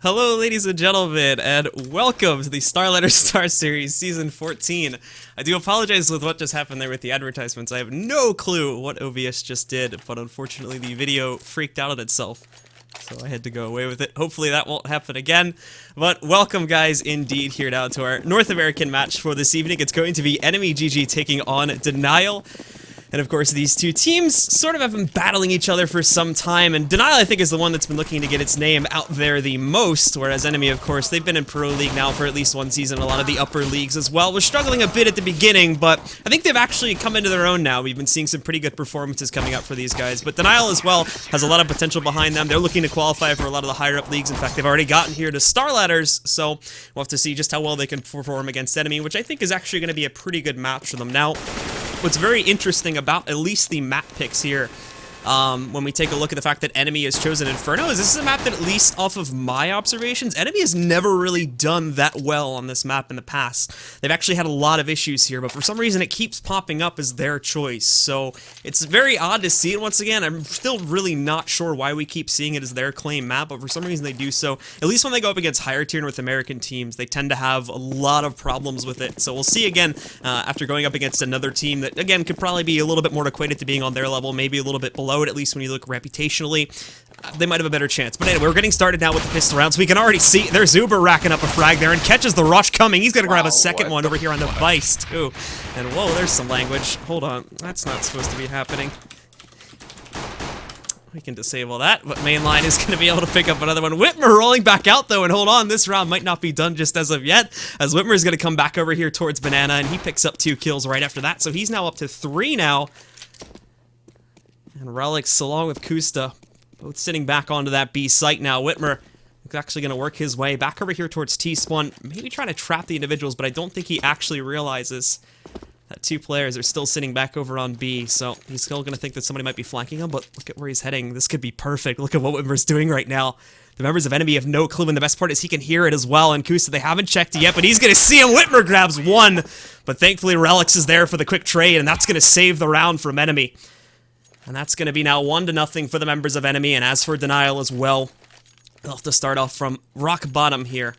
Hello, ladies and gentlemen, and welcome to the StarSeries Season 14. I do apologize with what just happened there with the advertisements. I have no clue what OBS just did, but unfortunately the video freaked out on itself, so I had to go away with it. Hopefully that won't happen again. But welcome, guys, indeed, here now to our North American match for this evening. It's going to be EnemyGG taking on Denial. And of course, these two teams sort of have been battling each other for some time, and Denial, I think, is the one that's been looking to get its name out there the most, whereas Enemy, of course, they've been in Pro League now for at least one season, a lot of the upper leagues as well. We're struggling a bit at the beginning, but I think they've actually come into their own now. We've been seeing some pretty good performances coming up for these guys, but Denial as well has a lot of potential behind them. They're looking to qualify for a lot of the higher up leagues. In fact, they've already gotten here to Star Ladders, so we'll have to see just how well they can perform against Enemy, which I think is actually going to be a pretty good match for them. Now, what's very interesting about at least the map picks here, when we take a look at the fact that Enemy has chosen Inferno, is this is a map that, at least off of my observations, Enemy has never really done that well on this map in the past. They've actually had a lot of issues here, but for some reason it keeps popping up as their choice, so it's very odd to see it once again. I'm still really not sure why we keep seeing it as their claim map, but for some reason they do so. At least when they go up against higher tier North American teams, they tend to have a lot of problems with it, so we'll see again after going up against another team that, again, could probably be a little bit more equated to being on their level, maybe a little bit below it, at least when you look reputationally. They might have a better chance. But anyway, we're getting started now with the pistol rounds. We can already see there's Uber racking up a frag there and catches the rush coming. He's going to grab a second one over here on the Vice, too. And whoa, there's some language. Hold on. That's not supposed to be happening. We can disable that, but mainline is going to be able to pick up another one. Whitmer rolling back out, though, and hold on, this round might not be done just as of yet, as Whitmer is going to come back over here towards Banana, and he picks up 2 kills right after that, so he's now up to 3 now. And Relics, along with Kusta, both sitting back onto that B site now. Whitmer is actually going to work his way back over here towards T-Spawn, maybe trying to trap the individuals, but I don't think he actually realizes that 2 players are still sitting back over on B, so he's still going to think that somebody might be flanking him, but look at where he's heading. This could be perfect. Look at what Whitmer's doing right now. The members of Enemy have no clue, and the best part is he can hear it as well, and Kusta, they haven't checked it yet, but he's going to see him. Whitmer grabs 1, but thankfully Relics is there for the quick trade, and that's going to save the round from Enemy. And that's going to be now 1-0 for the members of Enemy, and as for Denial as well, they'll have to start off from rock bottom here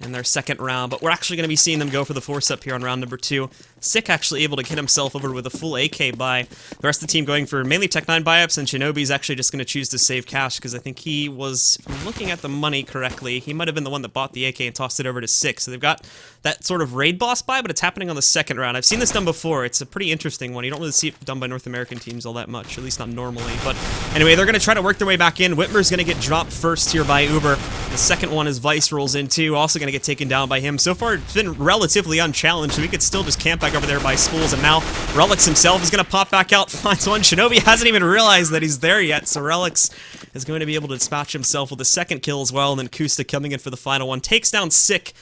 in their second round, but we're actually going to be seeing them go for the force up here on round number 2. Sick actually able to get himself over with a full AK buy. The rest of the team going for mainly Tech 9 buy-ups, and Shinobi's actually just going to choose to save cash, because I think he was, if I'm looking at the money correctly, he might have been the one that bought the AK and tossed it over to Sick. So they've got that sort of raid boss buy, but it's happening on the second round. I've seen this done before. It's a pretty interesting one. You don't really see it done by North American teams all that much, at least not normally. But anyway, they're going to try to work their way back in. Whitmer's going to get dropped first here by Uber. The second one is Vice rolls in too, also going to get taken down by him. So far, it's been relatively unchallenged, so we could still just camp back over there by Spools, and now Relics himself is going to pop back out, finds one. Shinobi hasn't even realized that he's there yet, so Relics is going to be able to dispatch himself with a second kill as well, and then Kusta coming in for the final one, takes down Sick,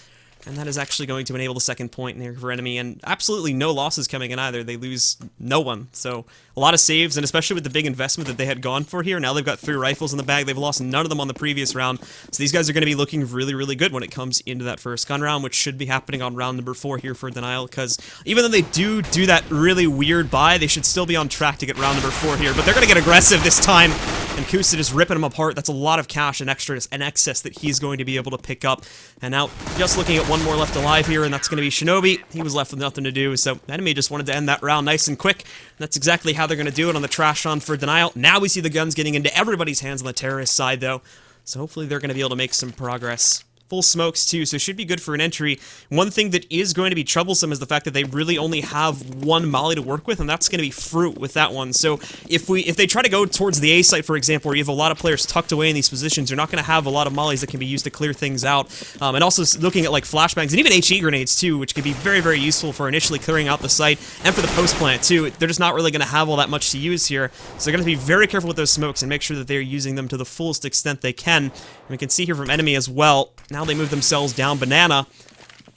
and that is actually going to enable the second point in here for Enemy, and absolutely no losses coming in either. They lose no one, so a lot of saves, and especially with the big investment that they had gone for here, now they've got 3 rifles in the bag. They've lost none of them on the previous round, so these guys are going to be looking really, really good when it comes into that first gun round, which should be happening on round number 4 here for Denial, because even though they do that really weird buy, they should still be on track to get round number 4 here, but they're going to get aggressive this time, and Kusta just ripping them apart. That's a lot of cash and extras and excess that he's going to be able to pick up, and now just looking at one more left alive here, and that's going to be Shinobi. He was left with nothing to do, so Enemy just wanted to end that round nice and quick. That's exactly how they're going to do it on the trash on for Denial. Now we see the guns getting into everybody's hands on the terrorist side, though, so hopefully they're going to be able to make some progress. Full smokes too, so should be good for an entry. One thing that is going to be troublesome is the fact that they really only have 1 molly to work with, and that's going to be fruit with that one. So if they try to go towards the A site, for example, where you have a lot of players tucked away in these positions, you're not going to have a lot of mollies that can be used to clear things out. And also looking at like flashbangs and even HE grenades too, which can be very, very useful for initially clearing out the site and for the post plant too. They're just not really going to have all that much to use here, so they're going to be very careful with those smokes and make sure that they're using them to the fullest extent they can. And we can see here from Enemy as well. Now they move themselves down Banana,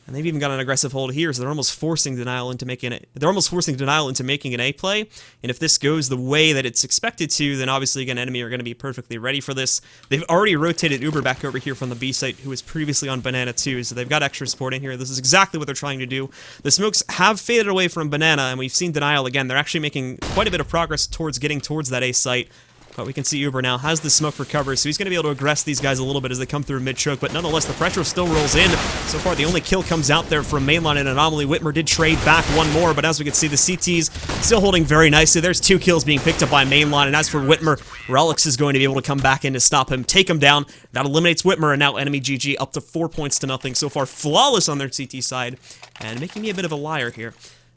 and they've even got an aggressive hold here, so they're almost forcing Denial into making it. They're almost forcing Denial into making an A play, and if this goes the way that it's expected to, then obviously again Enemy are going to be perfectly ready for this. They've already rotated Uber back over here from the B site, who was previously on Banana too, so they've got extra support in here. This is exactly what they're trying to do. The smokes have faded away from Banana, and we've seen Denial again. They're actually making quite a bit of progress towards getting towards that A site. But we can see Uber now has the smoke for cover, so he's going to be able to aggress these guys a little bit as they come through mid-choke, but nonetheless, the pressure still rolls in. So far, the only kill comes out there from mainline and Anomaly. Whitmer did trade back one more, but as we can see, the CT's still holding very nicely. There's 2 kills being picked up by mainline, and as for Whitmer, Relics is going to be able to come back in to stop him, take him down. That eliminates Whitmer, and now EnemyGG up to 4 points to nothing. So far, flawless on their CT side, and making me a bit of a liar here,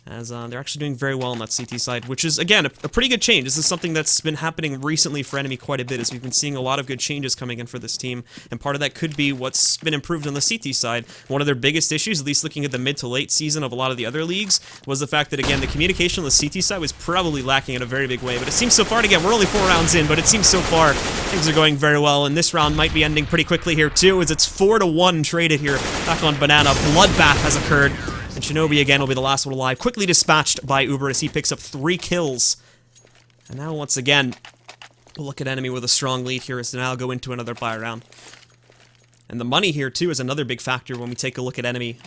as they're actually doing very well on that CT side, which is, again, a pretty good change. This is something that's been happening recently for Enemy quite a bit, as we've been seeing a lot of good changes coming in for this team, and part of that could be what's been improved on the CT side. One of their biggest issues, at least looking at the mid to late season of a lot of the other leagues, was the fact that, again, the communication on the CT side was probably lacking in a very big way, but it seems so far, and again, we're only 4 rounds in, but it seems so far things are going very well, and this round might be ending pretty quickly here, too, as it's 4-1 traded here back on Banana. Bloodbath has occurred. And Shinobi, again, will be the last one alive. Quickly dispatched by Uber as he picks up 3 kills. And now, once again, we'll look at Enemy with a strong lead here as they now go into another buy round. And the money here, too, is another big factor when we take a look at Enemy.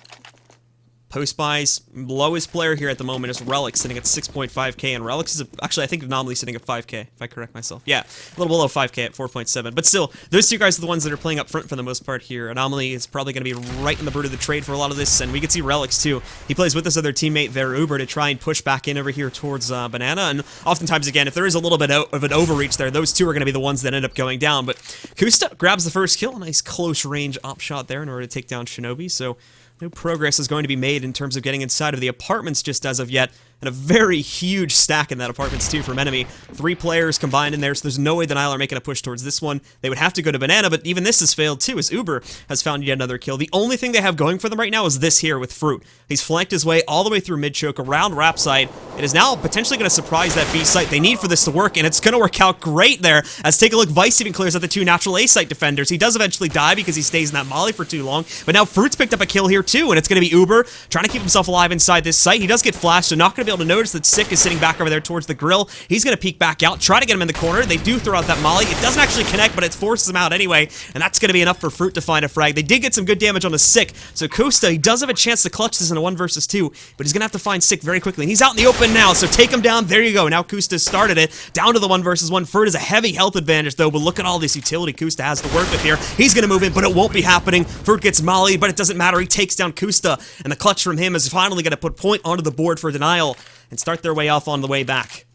Post-buys, lowest player here at the moment is Relics, sitting at 6.5k, and Relics is, actually, I think Anomaly sitting at 5k, if I correct myself. Yeah, a little below 5k at 4.7, but still, those 2 guys are the ones that are playing up front for the most part here. Anomaly is probably going to be right in the boot of the trade for a lot of this, and we can see Relics, too. He plays with his other teammate there, Uber, to try and push back in over here towards Banana, and oftentimes, again, if there is a little bit of an overreach there, those 2 are going to be the ones that end up going down, but Kusta grabs the first kill, a nice close-range op shot there in order to take down Shinobi, so no progress is going to be made in terms of getting inside of the apartments just as of yet. And a very huge stack in that apartments too from Enemy. 3 players combined in there, so there's no way the Nile are making a push towards this one. They would have to go to Banana, but even this has failed too, as Uber has found yet another kill. The only thing they have going for them right now is this here with Fruit. He's flanked his way all the way through mid-choke, around Rap side. It is now potentially going to surprise that B site. They need for this to work, and it's going to work out great there. As take a look, Vice even clears out the 2 natural A site defenders. He does eventually die because he stays in that molly for too long, but now Fruit's picked up a kill here too, and it's going to be Uber trying to keep himself alive inside this site. He does get flashed, so not going to be able to notice that Sick is sitting back over there towards the grill. He's going to peek back out, try to get him in the corner. They do throw out that molly. It doesn't actually connect, but it forces him out anyway, and that's going to be enough for Fruit to find a frag. They did get some good damage on the Sick, so Costa, he does have a chance to clutch this in a 1 versus 2, but he's going to have to find Sick very quickly. And he's out in the open now, so take him down. There you go. Now Kusta started it. Down to the 1 versus 1. Fruit is a heavy health advantage, though, but look at all this utility Kusta has to work with here. He's going to move in, but it won't be happening. Fruit gets molly, but it doesn't matter. He takes down Kusta, and the clutch from him is finally going to put point onto the board for Denial and start their way off on the way back.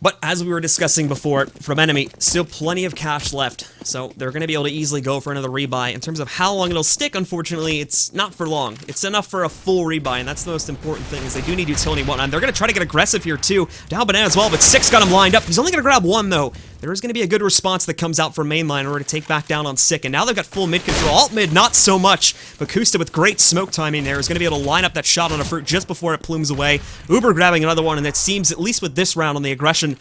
But as we were discussing before, from Enemy, still plenty of cash left, so they're going to be able to easily go for another rebuy. In terms of how long it'll stick, unfortunately, it's not for long. It's enough for a full rebuy, and that's the most important thing, is they do need utility and whatnot. They're going to try to get aggressive here, too. Down Banana as well, but Sick's got him lined up. He's only going to grab 1, though. There is going to be a good response that comes out from mainline in order to take back down on Sick, and now they've got full mid control. Alt mid, not so much, but Kusta with great smoke timing there is going to be able to line up that shot on a Fruit just before it plumes away. Uber grabbing another one, and it seems, at least with this round on the aggression,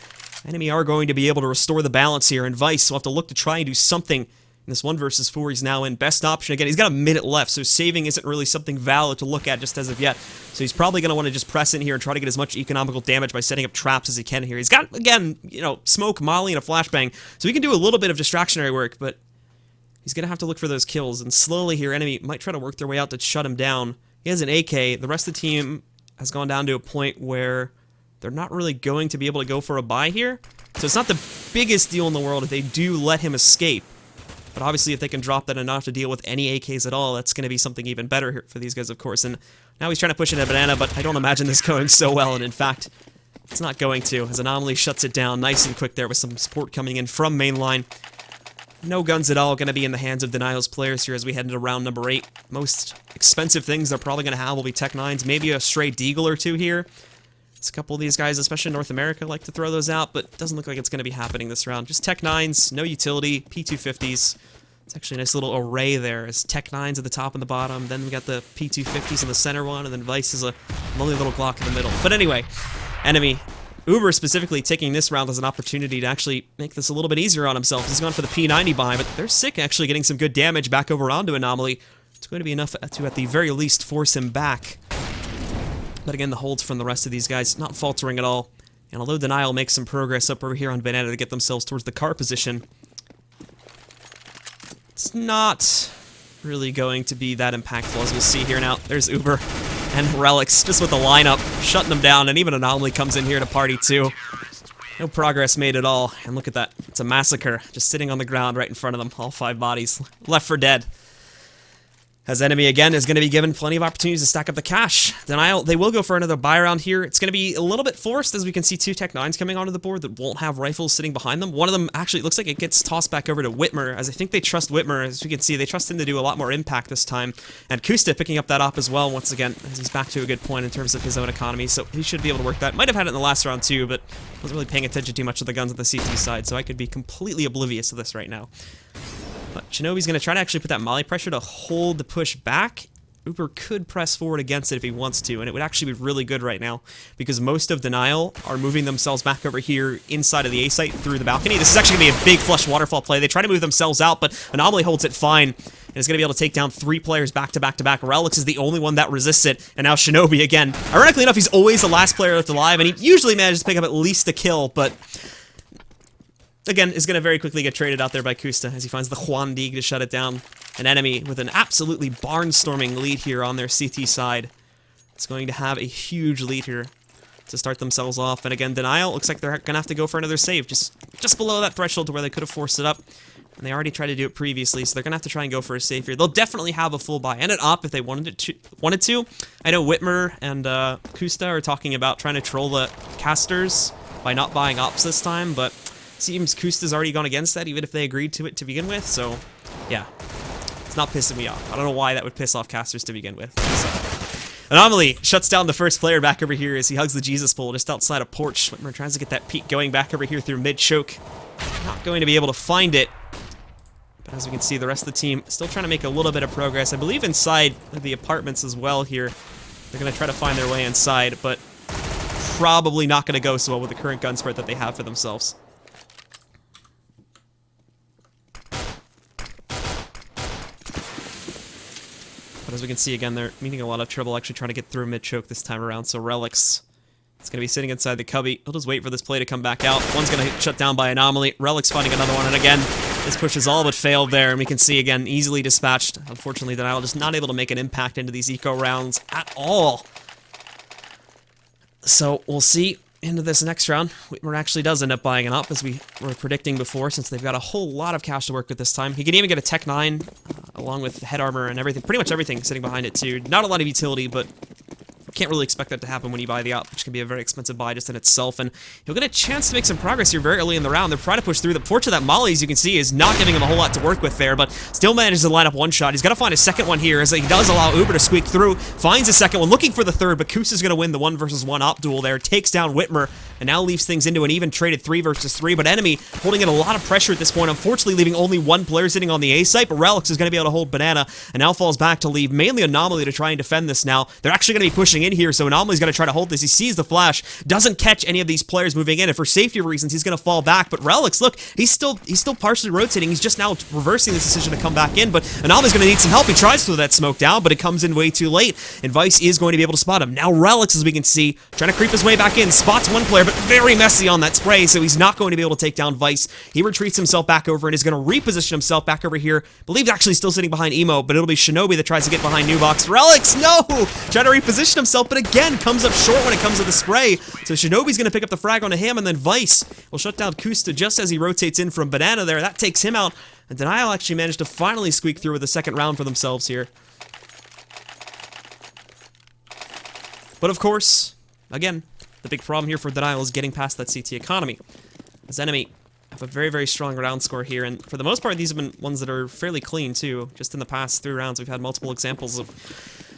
Enemy are going to be able to restore the balance here, and Vice will have to look to try and do something in this 1 versus 4 he's now in. Best option, again, he's got a minute left, so saving isn't really something valid to look at just as of yet. So he's probably going to want to just press in here and try to get as much economical damage by setting up traps as he can here. He's got, again, you know, smoke, molly, and a flashbang, so he can do a little bit of distractionary work, but he's going to have to look for those kills, and slowly here, Enemy might try to work their way out to shut him down. He has an AK. The rest of the team has gone down to a point where they're not really going to be able to go for a buy here. So it's not the biggest deal in the world if they do let him escape. But obviously, if they can drop that enough to deal with any AKs at all, that's going to be something even better here for these guys, of course. And now he's trying to push in a Banana, but I don't imagine this going so well. And in fact, it's not going to, as Anomaly shuts it down nice and quick there with some support coming in from mainline. No guns at all going to be in the hands of Denial's players here as we head into round number 8. Most expensive things they're probably going to have will be Tech 9s, maybe a stray Deagle or 2 here. A couple of these guys, especially in North America, like to throw those out, but it doesn't look like it's going to be happening this round. Just Tech 9s, no utility, P250s. It's actually a nice little array there. It's Tech 9s at the top and the bottom, then we got the P250s in the center one, and then Vice is a lonely little Glock in the middle. But anyway, Enemy, Uber specifically taking this round as an opportunity to actually make this a little bit easier on himself. He's gone for the P90 buy, but they're Sick actually getting some good damage back over onto Anomaly. It's going to be enough to, at the very least, force him back. But again, the holds from the rest of these guys not faltering at all. And although Denial makes some progress up over here on Banana to get themselves towards the car position, it's not really going to be that impactful, as we'll see here now. There's Uber. And Relics just with the lineup, shutting them down, and even Anomaly comes in here to party too. No progress made at all, and look at that. It's a massacre, just sitting on the ground right in front of them. All 5 bodies left for dead. As Enemy, again, is going to be given plenty of opportunities to stack up the cash. Denial, they will go for another buy round here. It's going to be a little bit forced, as we can see 2 Tech 9s coming onto the board that won't have rifles sitting behind them. One of them, actually, it looks like it gets tossed back over to Whitmer, as I think they trust Whitmer. As we can see, they trust him to do a lot more impact this time. And Kusta picking up that op as well, once again, as he's back to a good point in terms of his own economy, so he should be able to work that. Might have had it in the last round, too, but wasn't really paying attention too much to the guns on the CT side, so I could be completely oblivious to this right now. But Shinobi's going to try to actually put that molly pressure to hold the push back. Uber could press forward against it if he wants to, and it would actually be really good right now, because most of Denial are moving themselves back over here inside of the A site through the balcony. This is actually going to be a big flush waterfall play. They try to move themselves out, but Anomaly holds it fine, and is going to be able to take down 3 players back to back to back. Relics is the only one that resists it, and now Shinobi again. Ironically enough, he's always the last player left alive, and he usually manages to pick up at least a kill, but again, is going to very quickly get traded out there by Kusta as he finds the Juan Dig to shut it down. An Enemy with an absolutely barnstorming lead here on their CT side. It's going to have a huge lead here to start themselves off. And again, Denial looks like they're going to have to go for another save, just below that threshold to where they could have forced it up. And they already tried to do it previously, so they're going to have to try and go for a save here. They'll definitely have a full buy and an op if they wanted to. I know Whitmer and Kusta are talking about trying to troll the casters by not buying ops this time, but seems Kusta's already gone against that, even if they agreed to it to begin with, so yeah. It's not pissing me off. I don't know why that would piss off casters to begin with. So. Anomaly shuts down the first player back over here as he hugs the Jesus pole just outside a porch. Whitmer tries to get that peek going back over here through mid-choke. Not going to be able to find it. But as we can see, the rest of the team still trying to make a little bit of progress. I believe inside the apartments as well here. They're going to try to find their way inside, but probably not going to go so well with the current gun spread that they have for themselves. But as we can see, again, they're meeting a lot of trouble actually trying to get through mid-choke this time around, so Relics is going to be sitting inside the cubby. He'll just wait for this play to come back out. One's going to get shut down by Anomaly. Relics finding another one, and again, this push is all but failed there, and we can see, again, easily dispatched. Unfortunately, Denial just not able to make an impact into these eco rounds at all. So, we'll see into this next round. Whitmer actually does end up buying an op, as we were predicting before, since they've got a whole lot of cash to work with this time. He can even get a Tech 9, along with head armor and everything, pretty much everything sitting behind it too. Not a lot of utility, but can't really expect that to happen when you buy the op, which can be a very expensive buy just in itself, and he'll get a chance to make some progress here very early in the round. They're trying to push through. The fortune that Molly, as you can see, is not giving him a whole lot to work with there, but still manages to line up one shot. He's got to find a second one here, as he does allow Uber to squeak through, finds a second one, looking for the third, but Kusa's going to win the 1-versus-1 op duel there, takes down Whitmer, and now leaves things into an even traded 3-versus-3, but Enemy holding in a lot of pressure at this point, unfortunately leaving only one player sitting on the A site, but Relics is going to be able to hold Banana, and now falls back to leave mainly Anomaly to try and defend this now. They're actually going to be pushing in here, so Anomaly's going to try to hold this. He sees the flash, doesn't catch any of these players moving in, and for safety reasons, he's going to fall back, but Relics, look, he's still partially rotating. He's just now reversing this decision to come back in, but Anomaly's going to need some help. He tries to throw that smoke down, but it comes in way too late, and Vice is going to be able to spot him. Now Relics, as we can see, trying to creep his way back in, spots one player, but very messy on that spray, so he's not going to be able to take down Vice. He retreats himself back over and is going to reposition himself back over here. I believe actually still sitting behind Emo, but it'll be Shinobi that tries to get behind Nubox. Relics, no! Trying to reposition himself, but again, comes up short when it comes to the spray. So Shinobi's going to pick up the frag onto him, and then Vice will shut down Kusta just as he rotates in from Banana there. That takes him out, and Denial actually managed to finally squeak through with the second round for themselves here. But of course, again, the big problem here for Denial is getting past that CT economy. As Enemy have a very, very strong round score here, and for the most part, these have been ones that are fairly clean too. Just in the past 3 rounds, we've had multiple examples of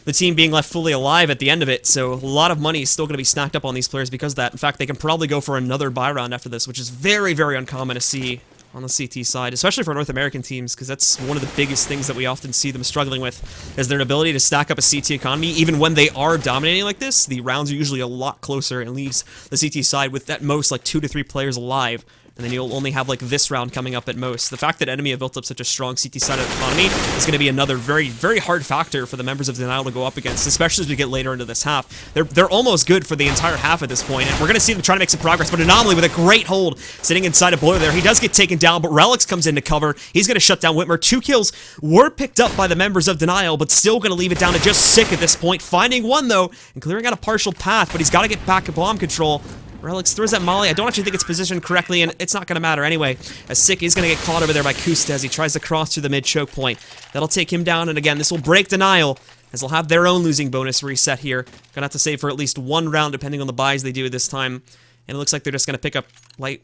the team being left fully alive at the end of it, so a lot of money is still going to be snacked up on these players because of that. In fact, they can probably go for another buy round after this, which is very, very uncommon to see on the CT side, especially for North American teams, because that's one of the biggest things that we often see them struggling with, is their ability to stack up a CT economy. Even when they are dominating like this, the rounds are usually a lot closer and leaves the CT side with at most like 2 to 3 players alive and then you'll only have like this round coming up at most. The fact that Enemy have built up such a strong CT side economy is going to be another very, very hard factor for the members of Denial to go up against, especially as we get later into this half. They're almost good for the entire half at this point, and we're going to see them trying to make some progress, but Anomaly with a great hold, sitting inside a boiler there. He does get taken down, but Relics comes in to cover. He's going to shut down Whitmer. 2 kills were picked up by the members of Denial, but still going to leave it down to just Sick at this point. Finding one, though, and clearing out a partial path, but he's got to get back at bomb control. Relics throws that molly. I don't actually think it's positioned correctly, and it's not going to matter anyway, as Sick is going to get caught over there by Kusta as he tries to cross through the mid-choke point. That'll take him down, and again, this will break Denial, as they'll have their own losing bonus reset here. Gonna have to save for at least one round, depending on the buys they do this time. And it looks like they're just gonna pick up light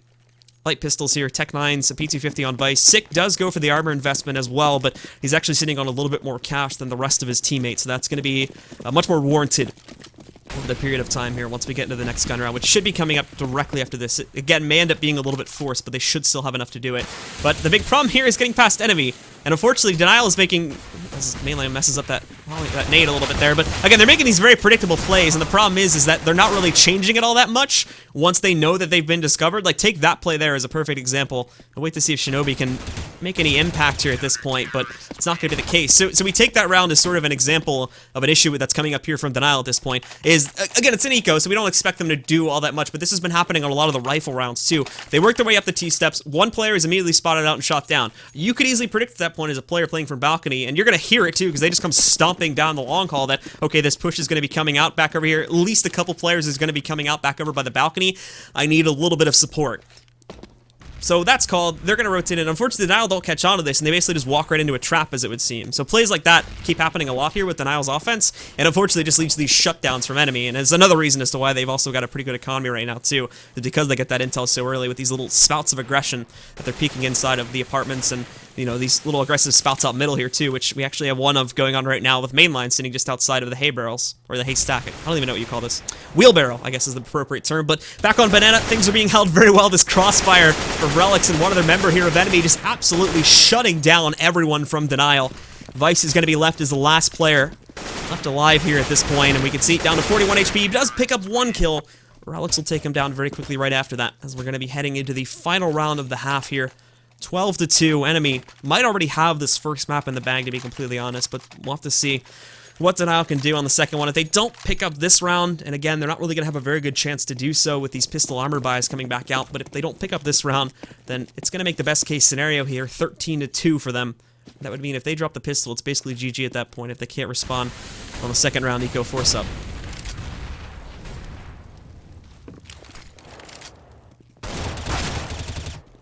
pistols here, Tech 9s, a P250 on Vice. Sick does go for the armor investment as well, but he's actually sitting on a little bit more cash than the rest of his teammates, so that's gonna be much more warranted over the period of time here once we get into the next gun round, which should be coming up directly after this. It, again, may end up being a little bit forced, but they should still have enough to do it. But the big problem here is getting past Enemy, and unfortunately, Denial is making... This mainly messes up that nade a little bit there, but again, they're making these very predictable plays, and the problem is that they're not really changing it all that much once they know that they've been discovered. Like, take that play there as a perfect example. I'll wait to see if Shinobi can make any impact here at this point, but it's not going to be the case. So we take that round as sort of an example of an issue that's coming up here from Denial at this point. Is, again, it's an eco, so we don't expect them to do all that much, but this has been happening on a lot of the rifle rounds, too. They work their way up the T-steps, one player is immediately spotted out and shot down. You could easily predict at that point as a player playing from balcony, and you're going to hear it, too, because they just come stomping down the long haul that, okay, this push is going to be coming out back over here. At least a couple players is going to be coming out back over by the balcony. I need a little bit of support. So that's called, they're going to rotate in. Unfortunately, Denial don't catch on to this, and they basically just walk right into a trap, as it would seem. So plays like that keep happening a lot here with Denial's offense, and unfortunately just leads to these shutdowns from Enemy, and it's another reason as to why they've also got a pretty good economy right now, too, is because they get that intel so early with these little spouts of aggression that they're peeking inside of the apartments, and, you know, these little aggressive spouts out middle here, too, which we actually have one of going on right now with Mainline sitting just outside of the hay barrels, or the haystack. I don't even know what you call this. Wheelbarrow, I guess is the appropriate term, but back on Banana, things are being held very well. This crossfire for Relics and one of their member here of Enemy just absolutely shutting down everyone from Denial. Vice is going to be left as the last player left alive here at this point, and we can see it down to 41 HP. He does pick up one kill. Relics will take him down very quickly right after that, as we're going to be heading into the final round of the half here. 12-2. Enemy might already have this first map in the bag, to be completely honest, but we'll have to see what Denial can do on the second one. If they don't pick up this round, and again, they're not really going to have a very good chance to do so with these pistol armor buys coming back out, but if they don't pick up this round, then it's going to make the best case scenario here, 13-2 for them. That would mean if they drop the pistol, it's basically GG at that point if they can't respond on the second round eco force up.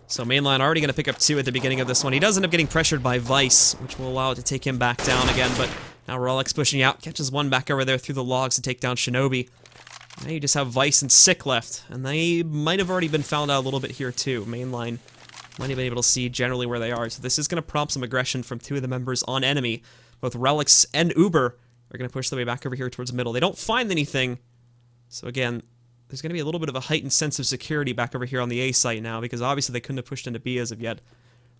So Mainline already going to pick up 2 at the beginning of this one. He does end up getting pressured by Vice, which will allow it to take him back down again, but now Relics pushing out, catches one back over there through the logs to take down Shinobi. Now you just have Vice and Sick left, and they might have already been found out a little bit here too. Mainline might have been able to see generally where they are, so this is going to prompt some aggression from 2 of the members on Enemy. Both Relics and Uber are going to push their way back over here towards the middle. They don't find anything, so again, there's going to be a little bit of a heightened sense of security back over here on the A site now, because obviously they couldn't have pushed into B as of yet.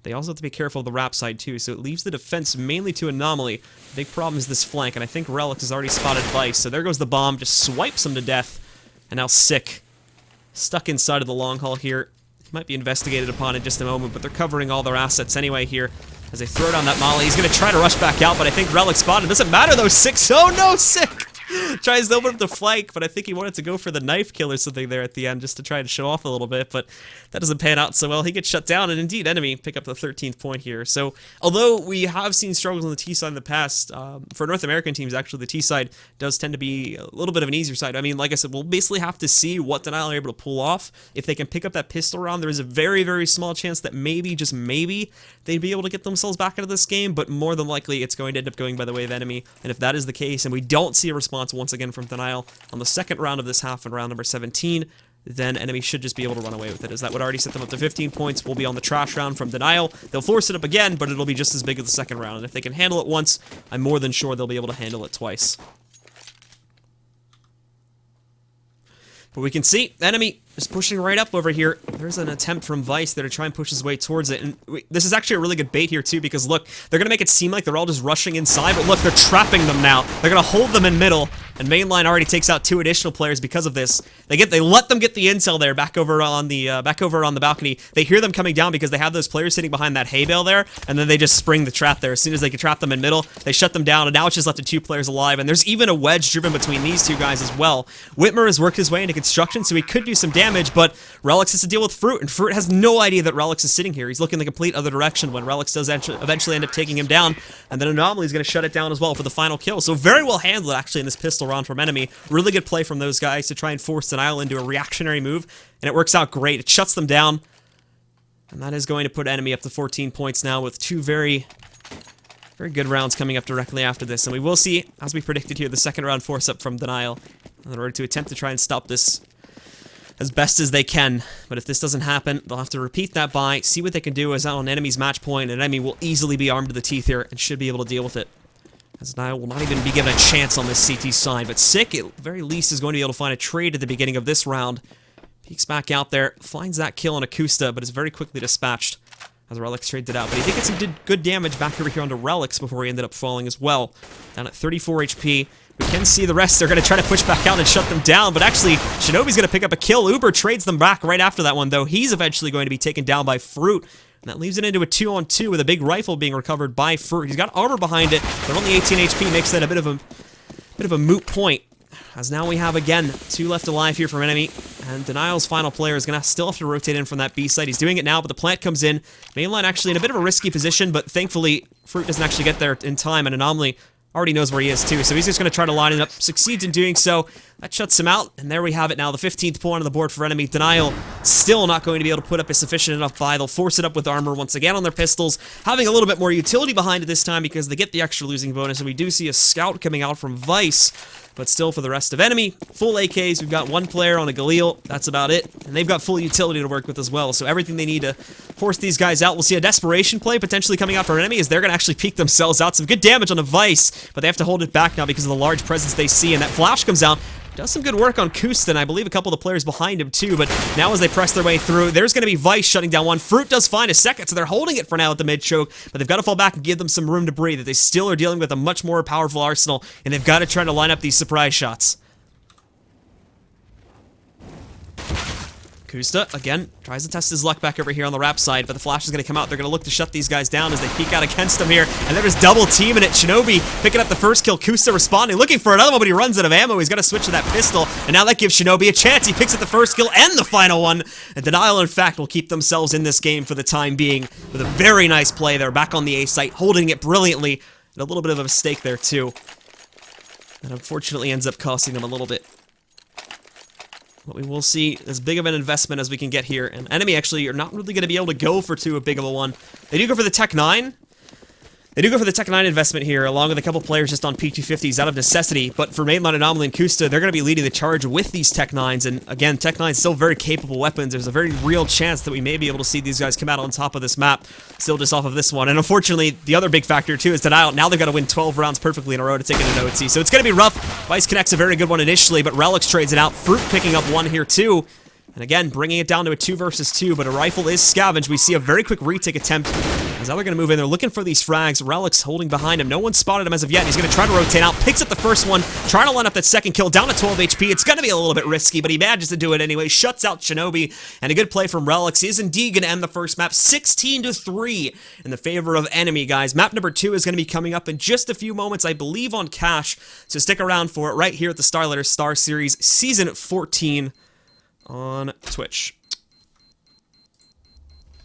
They also have to be careful of the wrap side too, so it leaves the defense mainly to Anomaly. The big problem is this flank, and I think Relic has already spotted Vice, so there goes the bomb, just swipes him to death, and now Sick, stuck inside of the long haul here. He might be investigated upon in just a moment, but they're covering all their assets anyway here. As they throw down that molly, he's going to try to rush back out, but I think Relic spotted. It doesn't matter though, Sick, oh no, Sick! Tries to open up the flank, but I think he wanted to go for the knife kill or something there at the end just to try and show off a little bit, but that doesn't pan out so well. He gets shut down, and indeed, Enemy pick up the 13th point here. So, although we have seen struggles on the T side in the past, for North American teams, actually, the T side does tend to be a little bit of an easier side. I mean, like I said, we'll basically have to see what Denial are able to pull off. If they can pick up that pistol round, there is a very, very small chance that maybe, just maybe, they'd be able to get themselves back into this game, but more than likely, it's going to end up going by the way of Enemy. And if that is the case, and we don't see a response once again from Denial on the second round of this half in round number 17, then Enemy should just be able to run away with it, as that would already set them up to 15 points. We'll be on the trash round from Denial. They'll force it up again, but it'll be just as big as the second round, and if they can handle it once, I'm more than sure they'll be able to handle it twice. But we can see Enemy just pushing right up over here. There's an attempt from Vice there to try and push his way towards it. And this is actually a really good bait here, too, because, look, they're going to make it seem like they're all just rushing inside, but look, they're trapping them now. They're going to hold them in middle, and Mainline already takes out 2 additional players because of this. They let them get the intel there back over on the balcony. They hear them coming down because they have those players sitting behind that hay bale there, and then they just spring the trap there. As soon as they can trap them in middle, they shut them down, and now it's just left to 2 players alive, and there's even a wedge driven between these 2 guys as well. Whitmer has worked his way into construction, so he could do some damage, but Relix has to deal with Fruit, and Fruit has no idea that Relix is sitting here. He's looking the complete other direction when Relix does eventually end up taking him down, and then Anomaly is going to shut it down as well for the final kill. So very well handled, actually, in this pistol round from Enemy. Really good play from those guys to try and force Denial into a reactionary move, and it works out great. It shuts them down, and that is going to put Enemy up to 14 points now with 2 very good rounds coming up directly after this. And we will see, as we predicted here, the second round force up from Denial in order to attempt to try and stop this as best as they can. But if this doesn't happen, they'll have to repeat that buy, see what they can do as out on Enemy's match point, and Enemy will easily be armed to the teeth here and should be able to deal with it. As Denial will not even be given a chance on this CT side, but Sick, at the very least, is going to be able to find a trade at the beginning of this round. Peeks back out there, finds that kill on Akusta, but is very quickly dispatched as Relix trades it out. But he did get some good damage back over here onto Relix before he ended up falling as well. Down at 34 HP. We can see the rest are going to try to push back out and shut them down, but actually, Shinobi's going to pick up a kill. Uber trades them back right after that one, though. He's eventually going to be taken down by Fruit, and that leaves it into a 2-on-2 with a big rifle being recovered by Fruit. He's got armor behind it, but only 18 HP makes that a bit of a moot point. As now we have, again, 2 left alive here from Enemy, and Denial's final player is going to still have to rotate in from that B site. He's doing it now, but the plant comes in. Mainline actually in a bit of a risky position, but thankfully, Fruit doesn't actually get there in time, and Anomaly already knows where he is too, so he's just going to try to line it up, succeeds in doing so. That shuts him out, and there we have it now, the 15th point on the board for Enemy. Denial still not going to be able to put up a sufficient enough buy. They'll force it up with armor once again on their pistols, having a little bit more utility behind it this time because they get the extra losing bonus, and we do see a scout coming out from Vice. But still, for the rest of Enemy, full AKs. We've got 1 player on a Galil. That's about it. And they've got full utility to work with as well. So everything they need to force these guys out. We'll see a desperation play potentially coming out for Enemy as they're going to actually peek themselves out. Some good damage on a Vice, but they have to hold it back now because of the large presence they see. And that flash comes out. Does some good work on Kustin, I believe a couple of the players behind him too, but now as they press their way through, there's going to be Vice shutting down one. Fruit does find a second, so they're holding it for now at the mid-choke, but they've got to fall back and give them some room to breathe, that they still are dealing with a much more powerful arsenal, and they've got to try to line up these surprise shots. Kusta, again, tries to test his luck back over here on the Rap side, but the flash is going to come out. They're going to look to shut these guys down as they peek out against him here, and they're just double teaming it. Shinobi picking up the first kill. Kusta responding, looking for another one, but he runs out of ammo. He's got to switch to that pistol, and now that gives Shinobi a chance. He picks up the first kill and the final one, and Denial, in fact, will keep themselves in this game for the time being with a very nice play there back on the A site, holding it brilliantly, and a little bit of a mistake there, too. That unfortunately ends up costing them a little bit. But we will see as big of an investment as we can get here. And Enemy actually are not really going to be able to go for too big of a one. They do go for the Tech 9. They do go for the Tech 9 investment here, along with a couple players just on P250s out of necessity. But for Mainline, Anomaly, and Kusta, they're going to be leading the charge with these Tech 9s. And again, Tech 9's still very capable weapons. There's a very real chance that we may be able to see these guys come out on top of this map, still just off of this one. And unfortunately, the other big factor too is Denial. Now they've got to win 12 rounds perfectly in a row to take it to OT. So it's going to be rough. Vice connects a very good one initially, but Relix trades it out. Fruit picking up one here too. And again, bringing it down to a 2 versus 2, but a rifle is scavenged. We see a very quick retake attempt as now they're going to move in. They're looking for these frags. Relix holding behind him. No one spotted him as of yet. He's going to try to rotate out. Picks up the first one. Trying to line up that second kill. Down to 12 HP. It's going to be a little bit risky, but he manages to do it anyway. Shuts out Shinobi. And a good play from Relix is indeed going to end the first map 16-3 in the favor of Enemy, guys. Map number 2 is going to be coming up in just a few moments, I believe, on Cash. So stick around for it right here at the StarSeries Season 14 on Twitch.